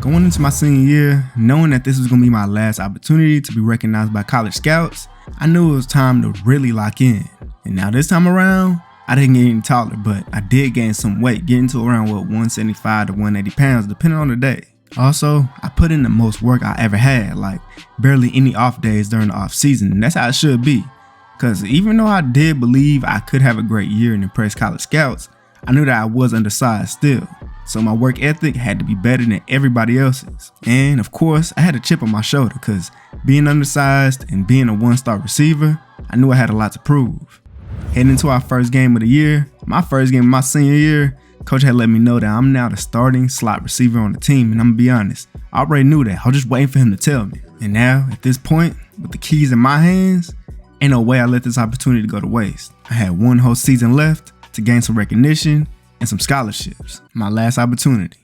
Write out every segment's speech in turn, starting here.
Going into my senior year, knowing that this was going to be my last opportunity to be recognized by college scouts, I knew it was time to really lock in. And now this time around, I didn't get any taller, but I did gain some weight, getting to around 175 to 180 pounds depending on the day. Also, I put in the most work I ever had, like barely any off days during the off season, and that's how it should be. Cause even though I did believe I could have a great year and impress college scouts, I knew that I was undersized still. So my work ethic had to be better than everybody else's. And of course, I had a chip on my shoulder cause being undersized and being a one-star receiver, I knew I had a lot to prove. Heading into our first game of the year, my first game of my senior year, coach had let me know that I'm now the starting slot receiver on the team, and I'm gonna be honest, I already knew that. I was just waiting for him to tell me. And now, at this point, with the keys in my hands, ain't no way I let this opportunity go to waste. I had one whole season left to gain some recognition and some scholarships. My last opportunity.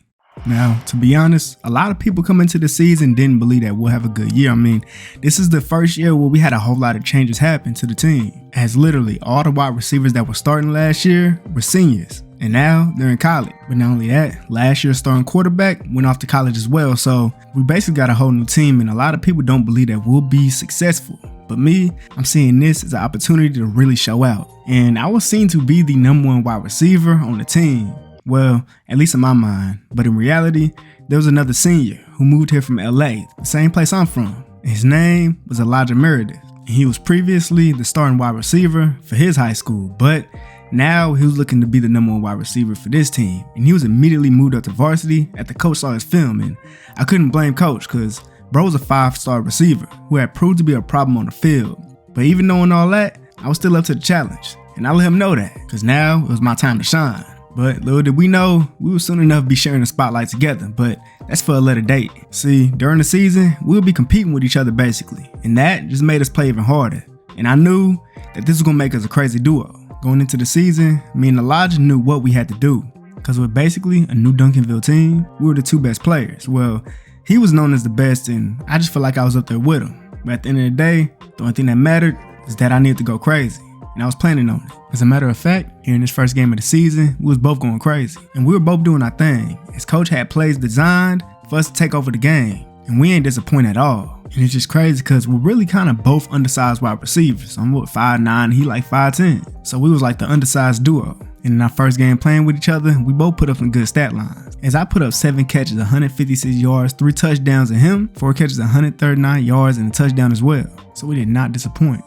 Now, to be honest, a lot of people come into the season didn't believe that we'll have a good year. I mean, this is the first year where we had a whole lot of changes happen to the team, as literally all the wide receivers that were starting last year were seniors, and now they're in college. But not only that, last year's starting quarterback went off to college as well, so we basically got a whole new team, and a lot of people don't believe that we'll be successful. But me, I'm seeing this as an opportunity to really show out. And I was seen to be the #1 wide receiver on the team. Well, at least in my mind. But in reality, there was another senior who moved here from LA, the same place I'm from. His name was Elijah Meredith. And he was previously the starting wide receiver for his high school. But now he was looking to be the #1 wide receiver for this team. And he was immediately moved up to varsity after coach saw his film. And I couldn't blame coach because bro was a 5-star receiver who had proved to be a problem on the field. But even knowing all that, I was still up to the challenge. And I let him know that, because now it was my time to shine. But little did we know, we would soon enough be sharing the spotlight together, but that's for a later date. See, during the season, we'll be competing with each other basically, and that just made us play even harder. And I knew that this was gonna make us a crazy duo. Going into the season, me and Elijah knew what we had to do, because we're basically a new Duncanville team. We were the 2 best players. Well, he was known as the best, and I just felt like I was up there with him. But at the end of the day, the only thing that mattered is that I needed to go crazy. And I was planning on it. As a matter of fact, here in this first game of the season, we was both going crazy. And we were both doing our thing, as coach had plays designed for us to take over the game. And we ain't disappointed at all. And it's just crazy because we're really kind of both undersized wide receivers. I'm 5'9", he like 5'10". So we was like the undersized duo. And in our first game playing with each other, we both put up some good stat lines. As I put up 7 catches, 156 yards, 3 touchdowns, and him 4 catches, 139 yards, and a touchdown as well. So we did not disappoint.